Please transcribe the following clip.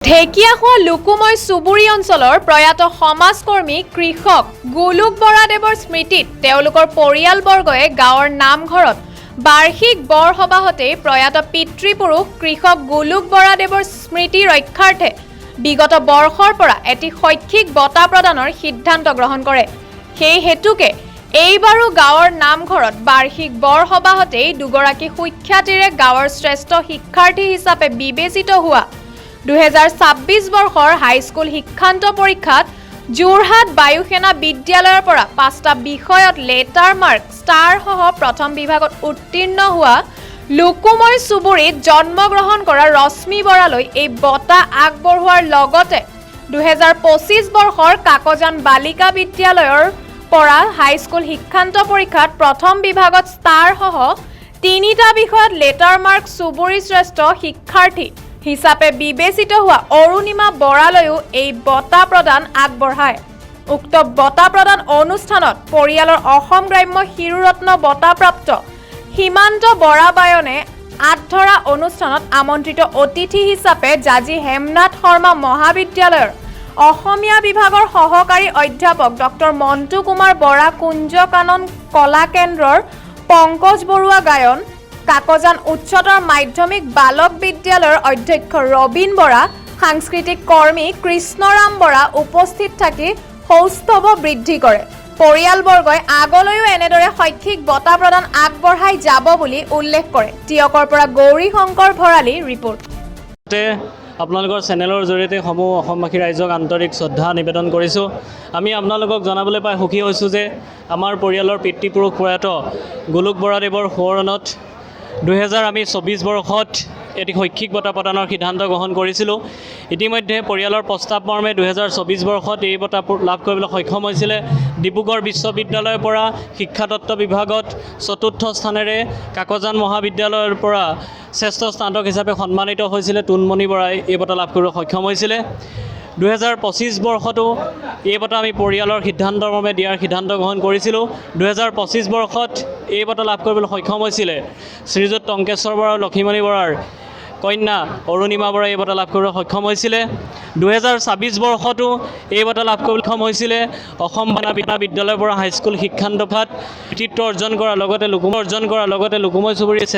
ঢেকিয়াখোৱা লুকুময় চুবুৰী অঞ্চলৰ প্ৰয়াত সমাজকৰ্মী কৃষক গোলোক বৰাদেৱৰ স্মৃতিত তেওঁলোকৰ পৰিয়ালবৰ্গই গাঁৱৰ নামঘৰত বাৰ্ষিক বৰসবাহতে প্ৰয়াত পিতৃপুৰুষ কৃষক গোলোক বৰাদেৱৰ স্মৃতি ৰক্ষাৰ্থে বিগত বৰ্ষৰ পৰা এটি শৈক্ষিক বঁটা প্ৰদানৰ সিদ্ধান্ত গ্ৰহণ কৰে। সেই হেতুকে এইবাৰো গাঁৱৰ নামঘৰত বাৰ্ষিক বৰসবাহতে দুগৰাকী সুখ্যাতিৰে গাঁৱৰ শ্ৰেষ্ঠ শিক্ষাৰ্থী হিচাপে বিবেচিত হোৱা 2026 বৰ্ষৰ হাইস্কুল শিক্ষান্ত পৰীক্ষাত যোৰহাট বায়ুসেনা বিদ্যালয়ৰ পৰা 5টা বিষয়ত লেটাৰ মাৰ্ক ষ্টাৰ সহ প্ৰথম বিভাগত উত্তীৰ্ণ হোৱা লুকুময় চুবুৰীত জন্মগ্ৰহণ কৰা ৰশ্মি বৰালৈ এই বঁটা আগবঢ়োৱাৰ লগতে 2025 বৰ্ষৰ কাকজান বালিকা বিদ্যালয়ৰ পৰা হাইস্কুল শিক্ষান্ত পৰীক্ষাত প্ৰথম বিভাগত ষ্টাৰ সহ 3টা বিষয়ত লেটাৰ মাৰ্ক চুবুৰী শ্ৰেষ্ঠ শিক্ষাৰ্থী হিচাপে বিবেচিত হোৱা অৰুণিমা বৰালৈও এই বঁটা প্ৰদান আগবঢ়ায়। উক্ত বঁটা প্ৰদান অনুষ্ঠানত পৰিয়ালৰ অসম গ্ৰাম্য শিৰোৰত্ন বঁটাপ্ৰাপ্ত সীমান্ত বৰাবায়নে আঠধৰা অনুষ্ঠানত আমন্ত্ৰিত অতিথি হিচাপে জাজি হেমনাথ শৰ্মা মহাবিদ্যালয়ৰ অসমীয়া বিভাগৰ সহকাৰী অধ্যাপক ডক্টৰ মন্টু কুমাৰ বৰা কুঞ্জ কানন কলা কেন্দ্ৰৰ পংকজ বৰুৱা গায়ন কাকজান উচ্চতৰ মাধ্যমিক বালক বিদ্যালয়ৰ অধ্যক্ষ ৰবীন বৰা সাংস্কৃতিক কৰ্মী কৃষ্ণৰাম বৰা উপস্থিত থাকি সৌষ্ঠৱ বৃদ্ধি কৰে। পৰিয়ালবৰ্গই আগলৈও এনেদৰে শৈক্ষিক বঁটা প্ৰদান আগবঢ়াই যাব বুলি উল্লেখ কৰে। টিয়কৰ পৰা গৌৰী শংকৰ ভৰালী ৰিপৰ্ট। আপোনালোকৰ চেনেলৰ জৰিয়তে সমূহ অসমবাসী ৰাইজক আন্তৰিক শ্ৰদ্ধা নিবেদন কৰিছোঁ। আমি আপোনালোকক জনাবলৈ পাই সুখী হৈছোঁ যে আমাৰ পৰিয়ালৰ পিতৃপুৰুষ প্ৰয়াত গোলোক বৰাদেৱৰ সোঁৱৰণত 2024 বৰ্ষত এটি শৈক্ষিক বঁটা প্ৰদানৰ সিদ্ধান্ত গ্ৰহণ কৰিছিলোঁ। ইতিমধ্যে পৰিয়ালৰ প্ৰস্তাৱ মৰ্মে 2024 বৰ্ষত এই বঁটা লাভ কৰিবলৈ সক্ষম হৈছিলে। ডিব্ৰুগড় বিশ্ববিদ্যালয়ৰ পৰা শিক্ষাতত্ত্ব বিভাগত 4ৰ্থ স্থানেৰে কাকজান মহাবিদ্যালয়ৰ পৰা শ্ৰেষ্ঠ স্নাতক হিচাপে সন্মানিত হৈছিলে টুনমণি বৰাই এই বঁটা লাভ কৰিবলৈ সক্ষম হৈছিলে। 2025 বৰ্ষতো এই বঁটা আমি পৰিয়ালৰ সিদ্ধান্তৰ মৰ্মে দিয়াৰ সিদ্ধান্ত গ্ৰহণ কৰিছিলোঁ। 2025 বৰ্ষত এই বঁটা লাভ কৰিবলৈ সক্ষম হৈছিলে শ্ৰীযুত টংকেশ্বৰ বৰা আৰু লক্ষীমণি বৰাৰ কন্যা অৰুণিমা বৰাই এই বঁটা লাভ কৰিবলৈ সক্ষম হৈছিলে। 2026 বৰ্ষতো এই বঁটা লাভ কৰিবলৈ সক্ষম হৈছিলে অসম বালিকা বিদ্যালয়ৰ পৰা হাইস্কুল শিক্ষান্ত পৰীক্ষাত কৃতিত্ব অৰ্জন কৰাৰ লগতে লুকুময় চুবুৰীৰ